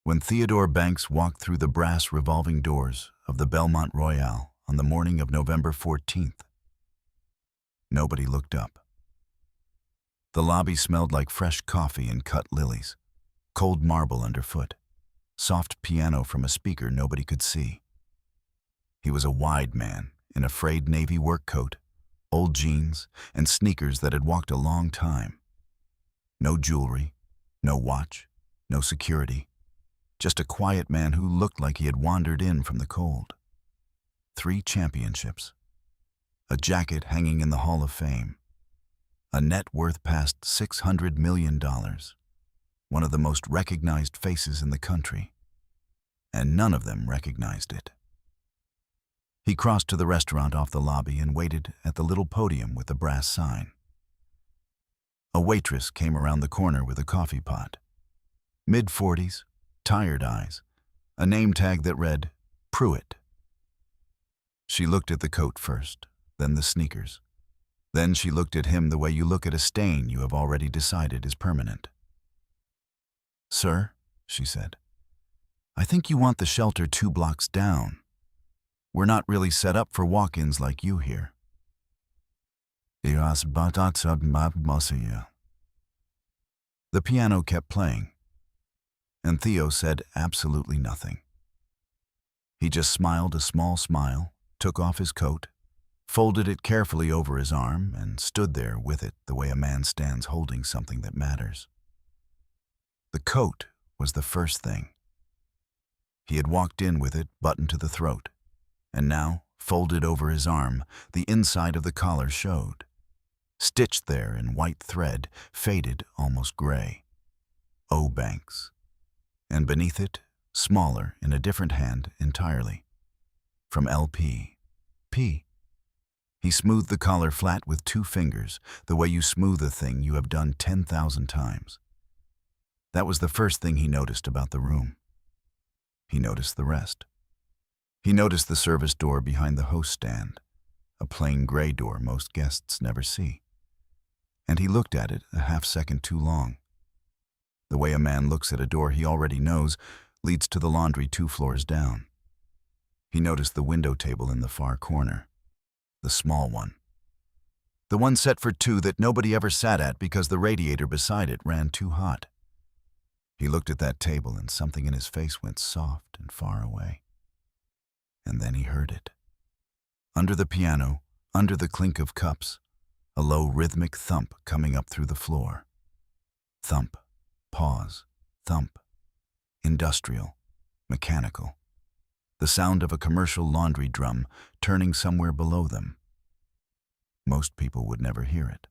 When Theodore Banks walked through the brass revolving doors of the Belmont Royale on the morning of November 14th, nobody looked up. The lobby smelled like fresh coffee and cut lilies, cold marble underfoot, soft piano from a speaker nobody could see. He was a wide man in a frayed navy work coat, old jeans, and sneakers that had walked a long time. No jewelry, no watch, no security. Just a quiet man who looked like he had wandered in from the cold. 3 championships. A jacket hanging in the Hall of Fame. A net worth past $600 million. One of the most recognized faces in the country. And none of them recognized it. He crossed to the restaurant off the lobby and waited at the little podium with the brass sign. A waitress came around the corner with a coffee pot. Mid-40s, tired eyes, a name tag that read, Pruitt. She looked at the coat first, then the sneakers. Then she looked at him the way you look at a stain you have already decided is permanent. "Sir," she said, "I think you want the shelter 2 blocks down. We're not really set up for walk-ins like you here." The piano kept playing, and Theo said absolutely nothing. He just smiled a small smile, took off his coat, folded it carefully over his arm, and stood there with it the way a man stands holding something that matters. The coat was the first thing. He had walked in with it buttoned to the throat, and now, folded over his arm, the inside of the collar showed. Stitched there in white thread, faded almost gray. O. Banks. And beneath it, smaller in a different hand entirely. From L.P. P. He smoothed the collar flat with 2 fingers, the way you smooth a thing you have done 10,000 times. That was the first thing he noticed about the room. He noticed the rest. He noticed the service door behind the host stand, a plain gray door most guests never see. And he looked at it a half-second too long. The way a man looks at a door he already knows leads to the laundry 2 floors down. He noticed the window table in the far corner, the small one. The one set for 2 that nobody ever sat at because the radiator beside it ran too hot. He looked at that table and something in his face went soft and far away. And then he heard it. Under the piano, under the clink of cups, a low rhythmic thump coming up through the floor. Thump, pause, thump. Industrial, mechanical. The sound of a commercial laundry drum turning somewhere below them. Most people would never hear it.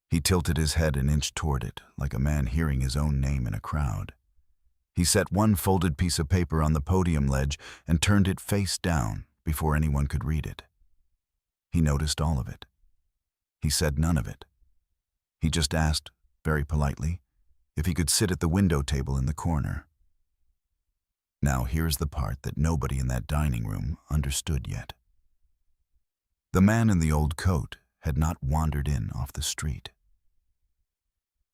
He tilted his head an inch toward it, like a man hearing his own name in a crowd. He set one folded piece of paper on the podium ledge and turned it face down before anyone could read it. He noticed all of it. He said none of it. He just asked, very politely, if he could sit at the window table in the corner. Now here's the part that nobody in that dining room understood yet. The man in the old coat had not wandered in off the street.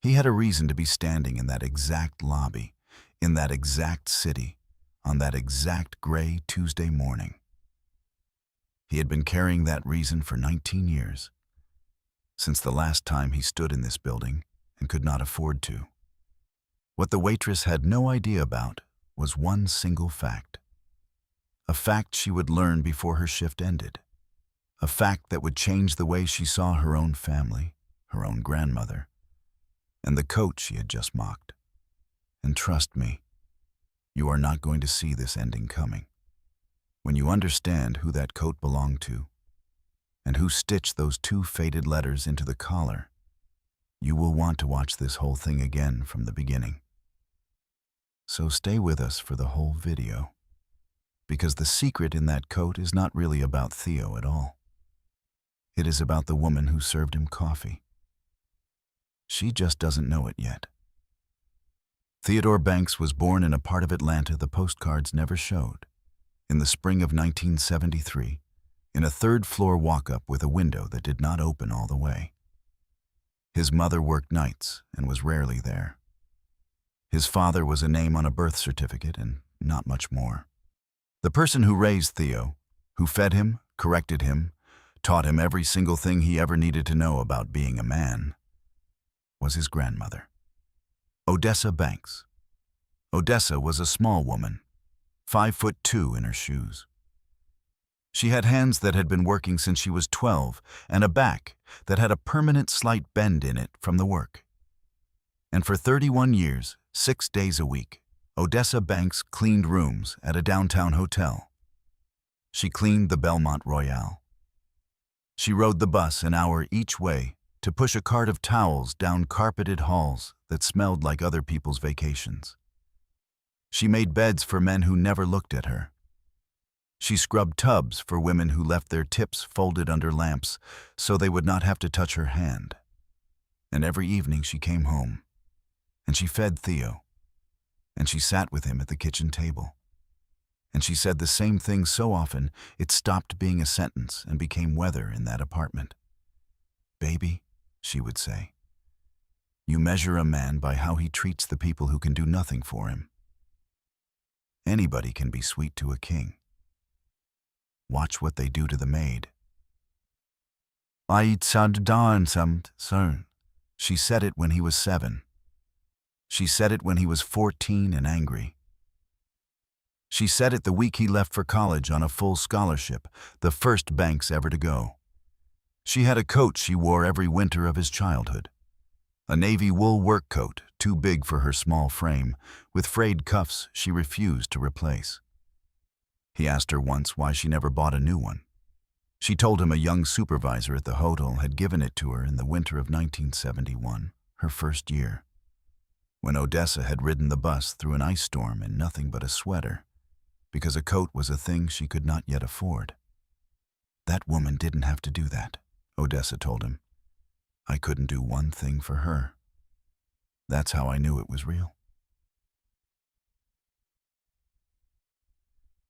He had a reason to be standing in that exact lobby, in that exact city, on that exact gray Tuesday morning. He had been carrying that reason for 19 years, since the last time he stood in this building and could not afford to. What the waitress had no idea about was one single fact. A fact she would learn before her shift ended. A fact that would change the way she saw her own family, her own grandmother, and the coat she had just mocked. And trust me, you are not going to see this ending coming. When you understand who that coat belonged to, and who stitched those 2 faded letters into the collar, you will want to watch this whole thing again from the beginning. So stay with us for the whole video, because the secret in that coat is not really about Theo at all. It is about the woman who served him coffee. She just doesn't know it yet. Theodore Banks was born in a part of Atlanta the postcards never showed, in the spring of 1973, in a 3rd-floor walk-up with a window that did not open all the way. His mother worked nights and was rarely there. His father was a name on a birth certificate and not much more. The person who raised Theo, who fed him, corrected him, taught him every single thing he ever needed to know about being a man, was his grandmother, Odessa Banks. Odessa was a small woman, 5'2" in her shoes. She had hands that had been working since she was 12 and a back that had a permanent slight bend in it from the work. And for 31 years, 6 days a week, Odessa Banks cleaned rooms at a downtown hotel. She cleaned the Belmont Royale. She rode the bus an hour each way to push a cart of towels down carpeted halls that smelled like other people's vacations. She made beds for men who never looked at her. She scrubbed tubs for women who left their tips folded under lamps so they would not have to touch her hand. And every evening she came home, and she fed Theo, and she sat with him at the kitchen table. And she said the same thing so often it stopped being a sentence and became weather in that apartment. "Baby," she would say, "you measure a man by how he treats the people who can do nothing for him. Anybody can be sweet to a king. Watch what they do to the maid." "I said darn some son." She said it when he was 7. She said it when he was 14 and angry. She said it the week he left for college on a full scholarship, the first Banks ever to go. She had a coat she wore every winter of his childhood. A navy wool work coat, too big for her small frame, with frayed cuffs she refused to replace. He asked her once why she never bought a new one. She told him a young supervisor at the hotel had given it to her in the winter of 1971, her first year, when Odessa had ridden the bus through an ice storm in nothing but a sweater, because a coat was a thing she could not yet afford. "That woman didn't have to do that," Odessa told him. "I couldn't do one thing for her. That's how I knew it was real."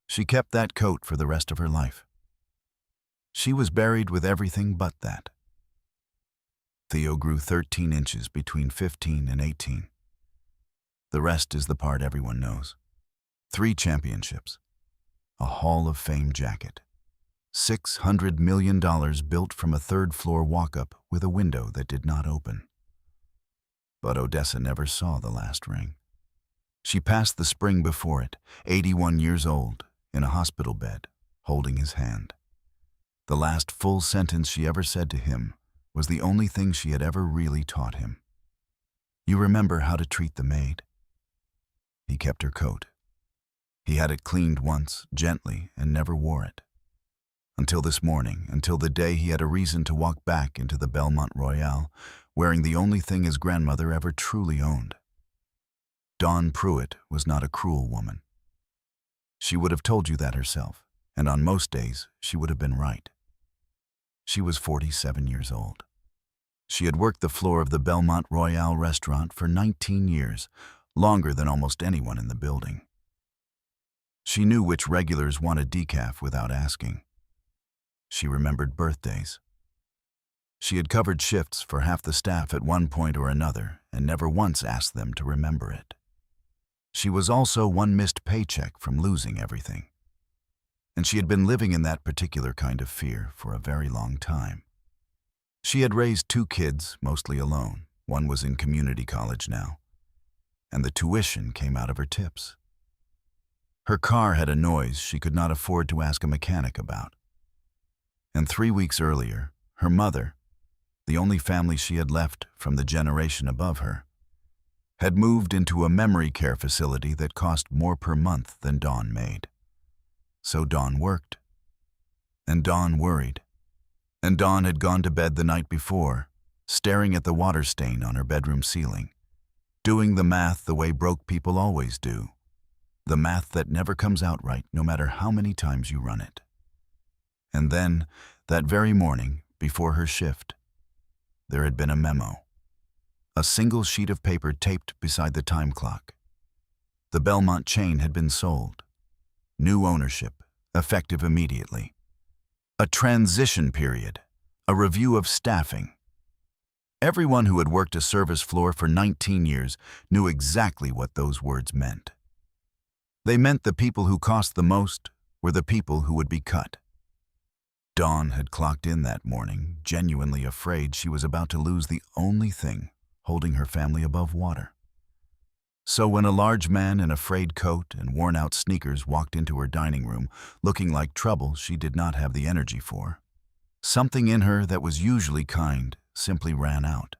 She kept that coat for the rest of her life. She was buried with everything but that. Theo grew 13 inches between 15 and 18. The rest is the part everyone knows. 3 championships, a Hall of Fame jacket, $600 million built from a third-floor walk-up with a window that did not open. But Odessa never saw the last ring. She passed the spring before it, 81 years old, in a hospital bed, holding his hand. The last full sentence she ever said to him was the only thing she had ever really taught him. "You remember how to treat the maid?" He kept her coat. He had it cleaned once, gently, and never wore it. Until this morning, until the day he had a reason to walk back into the Belmont Royale, wearing the only thing his grandmother ever truly owned. Dawn Pruitt was not a cruel woman. She would have told you that herself, and on most days she would have been right. She was 47 years old. She had worked the floor of the Belmont Royale restaurant for 19 years, longer than almost anyone in the building. She knew which regulars wanted decaf without asking. She remembered birthdays. She had covered shifts for half the staff at one point or another and never once asked them to remember it. She was also one missed paycheck from losing everything. And she had been living in that particular kind of fear for a very long time. She had raised 2 kids, mostly alone. One was in community college now. And the tuition came out of her tips. Her car had a noise she could not afford to ask a mechanic about. And 3 weeks earlier, her mother, the only family she had left from the generation above her, had moved into a memory care facility that cost more per month than Dawn made. So Dawn worked. And Dawn worried. And Dawn had gone to bed the night before, staring at the water stain on her bedroom ceiling, doing the math the way broke people always do, the math that never comes out right no matter how many times you run it. And then, that very morning, before her shift, there had been a memo. A single sheet of paper taped beside the time clock. The Belmont chain had been sold. New ownership, effective immediately. A transition period, a review of staffing. Everyone who had worked a service floor for 19 years knew exactly what those words meant. They meant the people who cost the most were the people who would be cut. Dawn had clocked in that morning, genuinely afraid she was about to lose the only thing holding her family above water. So when a large man in a frayed coat and worn-out sneakers walked into her dining room, looking like trouble she did not have the energy for, something in her that was usually kind simply ran out.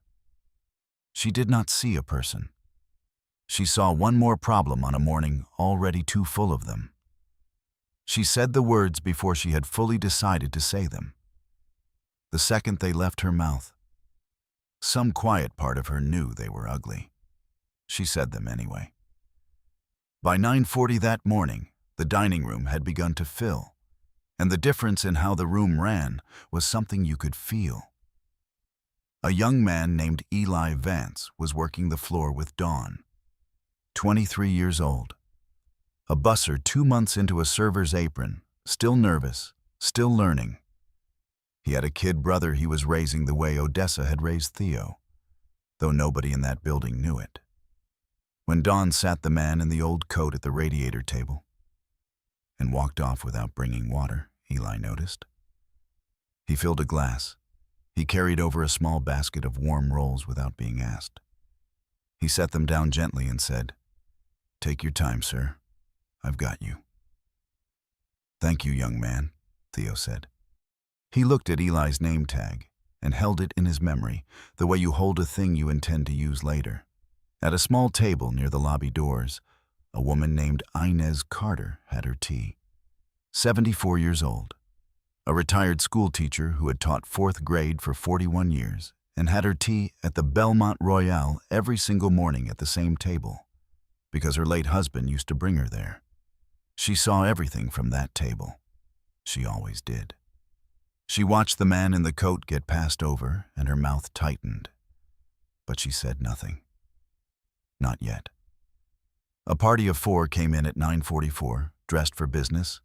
She did not see a person. She saw one more problem on a morning already too full of them. She said the words before she had fully decided to say them. The second they left her mouth, some quiet part of her knew they were ugly. She said them anyway. By 9:40 that morning, the dining room had begun to fill, and the difference in how the room ran was something you could feel. A young man named Eli Vance was working the floor with Dawn, 23 years old. A busser 2 months into a server's apron, still nervous, still learning. He had a kid brother he was raising the way Odessa had raised Theo, though nobody in that building knew it. When Dawn sat the man in the old coat at the radiator table and walked off without bringing water, Eli noticed. He filled a glass. He carried over a small basket of warm rolls without being asked. He set them down gently and said, "Take your time, sir. I've got you." "Thank you, young man," Theo said. He looked at Eli's name tag and held it in his memory, the way you hold a thing you intend to use later. At a small table near the lobby doors, a woman named Inez Carter had her tea. 74 years old. A retired school teacher who had taught 4th grade for 41 years and had her tea at the Belmont Royale every single morning at the same table, because her late husband used to bring her there. She saw everything from that table. She always did. She watched the man in the coat get passed over, and her mouth tightened. But she said nothing. Not yet. A party of 4 came in at 9:44, dressed for business,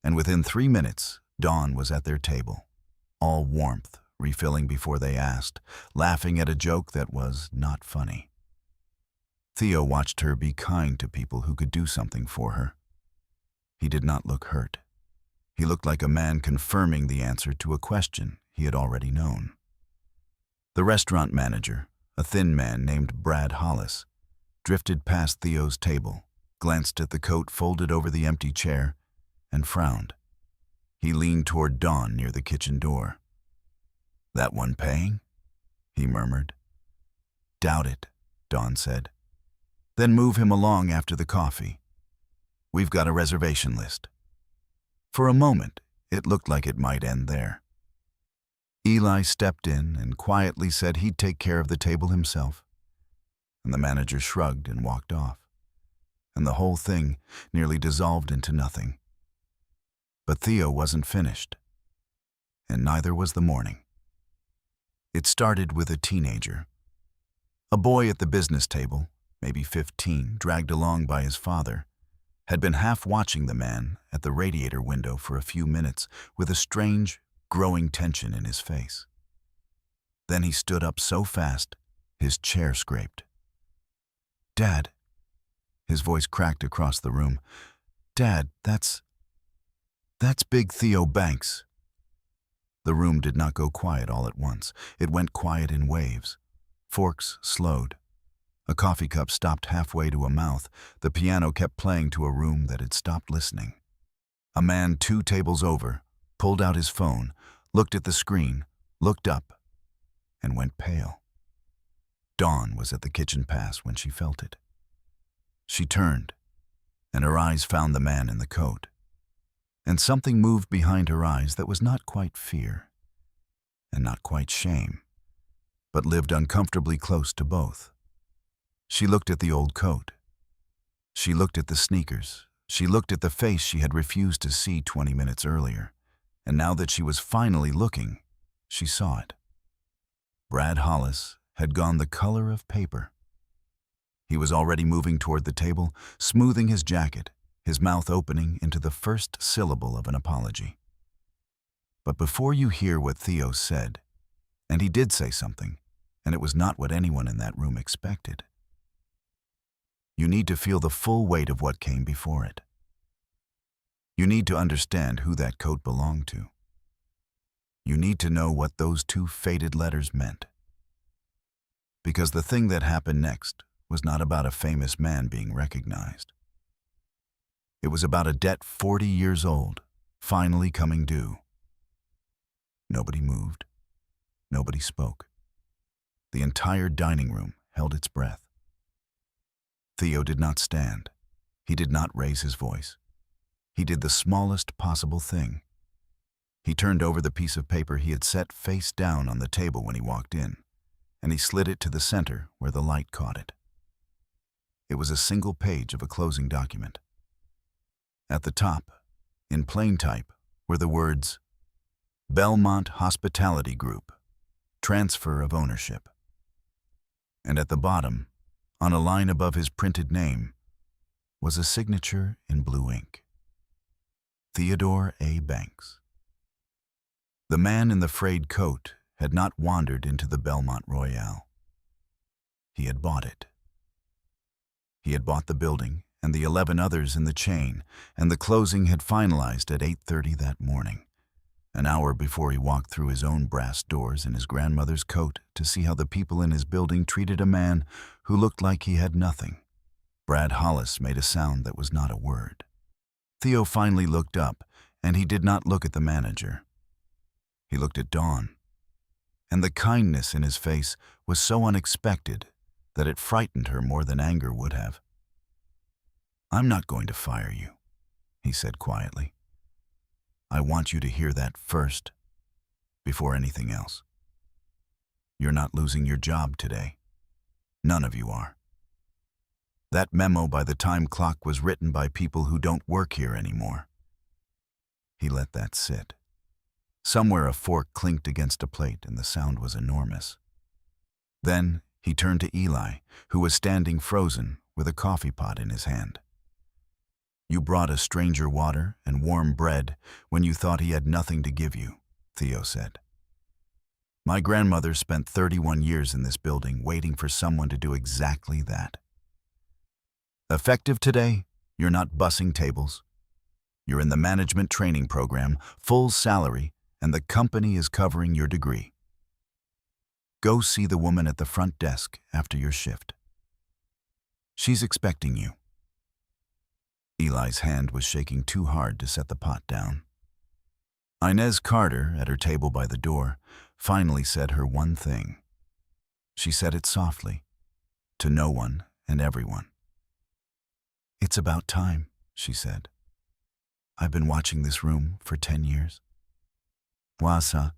and within 3 minutes, Dawn was at their table, all warmth, refilling before they asked, laughing at a joke that was not funny. Theo watched her be kind to people who could do something for her. He did not look hurt. He looked like a man confirming the answer to a question he had already known. The restaurant manager, a thin man named Brad Hollis, drifted past Theo's table, glanced at the coat folded over the empty chair, and frowned. He leaned toward Dawn near the kitchen door. "That one paying?" he murmured. "Doubt it," Dawn said. "Then move him along after the coffee. We've got a reservation list." For a moment, it looked like it might end there. Eli stepped in and quietly said he'd take care of the table himself, and the manager shrugged and walked off, and the whole thing nearly dissolved into nothing. But Theo wasn't finished, and neither was the morning. It started with a teenager. A boy at the business table, maybe 15, dragged along by his father, had been half watching the man at the radiator window for a few minutes with a strange, growing tension in his face. Then he stood up so fast, his chair scraped. "Dad," his voice cracked across the room. "Dad, that's Big Theo Banks." The room did not go quiet all at once. It went quiet in waves. Forks slowed. A coffee cup stopped halfway to a mouth. The piano kept playing to a room that had stopped listening. A man 2 tables over pulled out his phone, looked at the screen, looked up, and went pale. Dawn was at the kitchen pass when she felt it. She turned, and her eyes found the man in the coat. And something moved behind her eyes that was not quite fear, and not quite shame, but lived uncomfortably close to both. She looked at the old coat. She looked at the sneakers. She looked at the face she had refused to see 20 minutes earlier. And now that she was finally looking, she saw it. Brad Hollis had gone the color of paper. He was already moving toward the table, smoothing his jacket, his mouth opening into the first syllable of an apology. But before you hear what Theo said, and he did say something, and it was not what anyone in that room expected. You need to feel the full weight of what came before it. You need to understand who that coat belonged to. You need to know what those two faded letters meant. Because the thing that happened next was not about a famous man being recognized. It was about a debt 40 years old, finally coming due. Nobody moved. Nobody spoke. The entire dining room held its breath. Theo did not stand. He did not raise his voice. He did the smallest possible thing. He turned over the piece of paper he had set face down on the table when he walked in, and he slid it to the center where the light caught it. It was a single page of a closing document. At the top, in plain type, were the words, Belmont Hospitality Group, Transfer of Ownership. And at the bottom, on a line above his printed name, was a signature in blue ink. Theodore A. Banks. The man in the frayed coat had not wandered into the Belmont Royale. He had bought it. He had bought the building and the 11 others in the chain, and the closing had finalized at 8:30 that morning, an hour before he walked through his own brass doors in his grandmother's coat to see how the people in his building treated a man who looked like he had nothing. Brad Hollis made a sound that was not a word. Theo finally looked up, and he did not look at the manager. He looked at Dawn, and the kindness in his face was so unexpected that it frightened her more than anger would have. "I'm not going to fire you," he said quietly. "I want you to hear that first, before anything else. You're not losing your job today. None of you are. That memo by the time clock was written by people who don't work here anymore." He let that sit. Somewhere a fork clinked against a plate and the sound was enormous. Then he turned to Eli, who was standing frozen with a coffee pot in his hand. "You brought a stranger water and warm bread when you thought he had nothing to give you," Theo said. "My grandmother spent 31 years in this building waiting for someone to do exactly that. Effective today, you're not bussing tables. You're in the management training program, full salary, and the company is covering your degree. Go see the woman at the front desk after your shift. She's expecting you." Eli's hand was shaking too hard to set the pot down. Inez Carter, at her table by the door, finally said her one thing. She said it softly, to no one and everyone. "It's about time," she said. "I've been watching this room for 10 years. Wasa."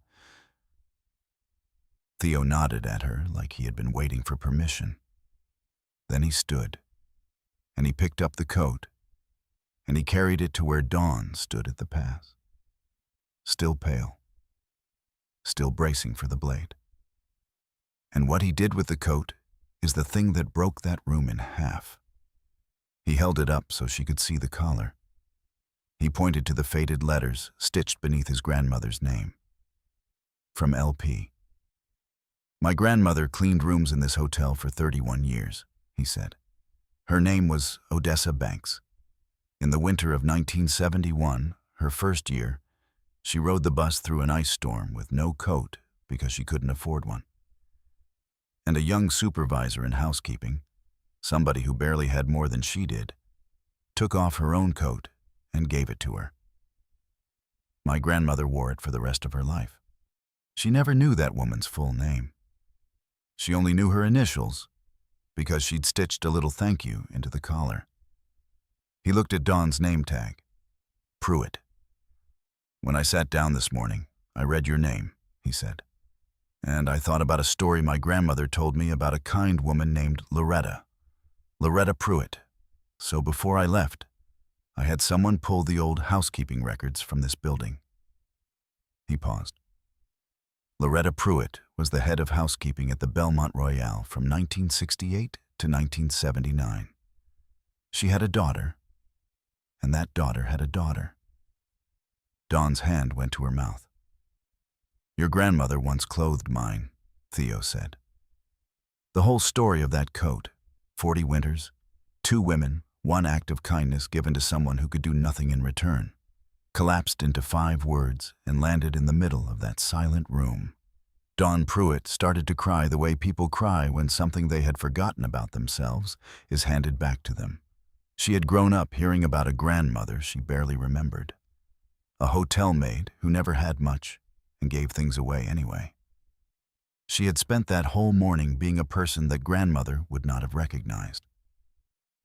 Theo nodded at her like he had been waiting for permission. Then he stood, and he picked up the coat, and he carried it to where Dawn stood at the pass, still pale, still bracing for the blade. And what he did with the coat is the thing that broke that room in half. He held it up so she could see the collar. He pointed to the faded letters stitched beneath his grandmother's name. From LP. "My grandmother cleaned rooms in this hotel for 31 years, he said. Her name was Odessa Banks. In the winter of 1971, her first year, she rode the bus through an ice storm with no coat because she couldn't afford one. And a young supervisor in housekeeping, somebody who barely had more than she did, took off her own coat and gave it to her. My grandmother wore it for the rest of her life. She never knew that woman's full name. She only knew her initials because she'd stitched a little thank you into the collar." He looked at Dawn's name tag. "Pruitt. When I sat down this morning, I read your name," he said. "And I thought about a story my grandmother told me about a kind woman named Loretta Pruitt. So before I left, I had someone pull the old housekeeping records from this building." He paused. Loretta Pruitt was the head of housekeeping at the Belmont Royale from 1968 to 1979. She had a daughter, and that daughter had a daughter. Dawn's hand went to her mouth. "Your grandmother once clothed mine," Theo said. The whole story of that coat, 40 winters, 2 women, 1 act of kindness given to someone who could do nothing in return, collapsed into 5 words and landed in the middle of that silent room. Dawn Pruitt started to cry the way people cry when something they had forgotten about themselves is handed back to them. She had grown up hearing about a grandmother she barely remembered, a hotel maid who never had much and gave things away anyway. She had spent that whole morning being a person that grandmother would not have recognized.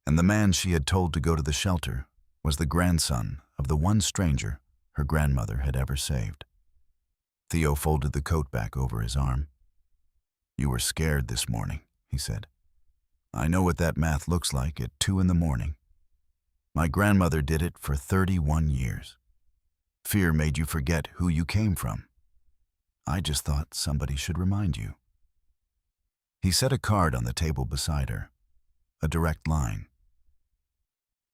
And the man she had told to go to the shelter was the grandson of the one stranger her grandmother had ever saved. Theo folded the coat back over his arm. "You were scared this morning," he said. "I know what that math looks like at 2 in the morning. My grandmother did it for 31 years. Fear made you forget who you came from. I just thought somebody should remind you." He set a card on the table beside her, a direct line.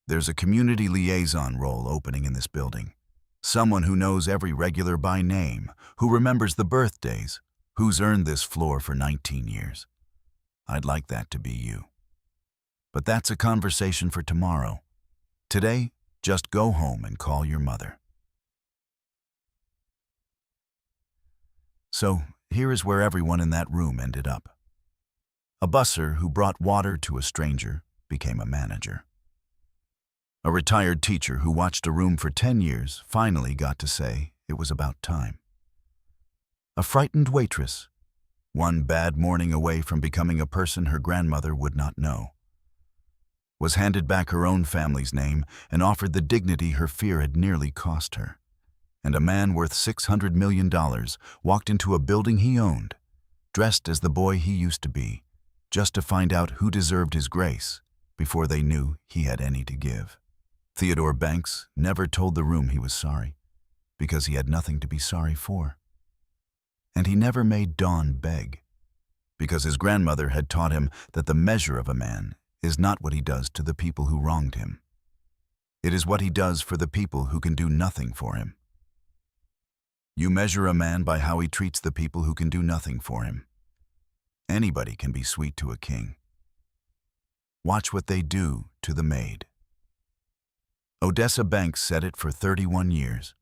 "There's a community liaison role opening in this building. Someone who knows every regular by name, who remembers the birthdays, who's earned this floor for 19 years. I'd like that to be you. But that's a conversation for tomorrow. Today, just go home and call your mother." So, here is where everyone in that room ended up. A busser who brought water to a stranger became a manager. A retired teacher who watched a room for 10 years finally got to say it was about time. A frightened waitress, one bad morning away from becoming a person her grandmother would not know, was handed back her own family's name and offered the dignity her fear had nearly cost her. And a man worth $600 million walked into a building he owned, dressed as the boy he used to be, just to find out who deserved his grace before they knew he had any to give. Theodore Banks never told the room he was sorry, because he had nothing to be sorry for. And he never made Dawn beg, because his grandmother had taught him that the measure of a man is not what he does to the people who wronged him. It is what he does for the people who can do nothing for him. You measure a man by how he treats the people who can do nothing for him. Anybody can be sweet to a king. Watch what they do to the maid. Odessa Banks said it for 31 years.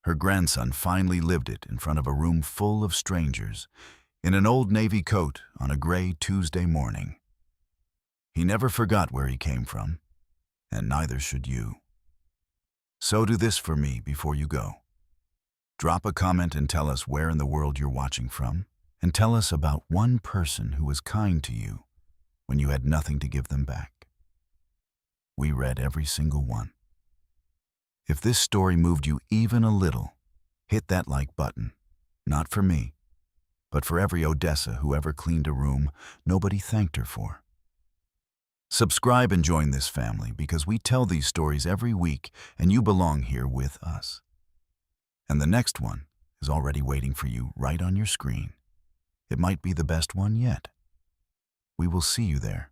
Her grandson finally lived it in front of a room full of strangers, in an old Navy coat on a gray Tuesday morning. He never forgot where he came from, and neither should you. So do this for me before you go. Drop a comment and tell us where in the world you're watching from, and tell us about one person who was kind to you when you had nothing to give them back. We read every single one. If this story moved you even a little, hit that like button, not for me, but for every Odessa who ever cleaned a room nobody thanked her for. Subscribe and join this family because we tell these stories every week and you belong here with us. And the next one is already waiting for you right on your screen. It might be the best one yet. We will see you there.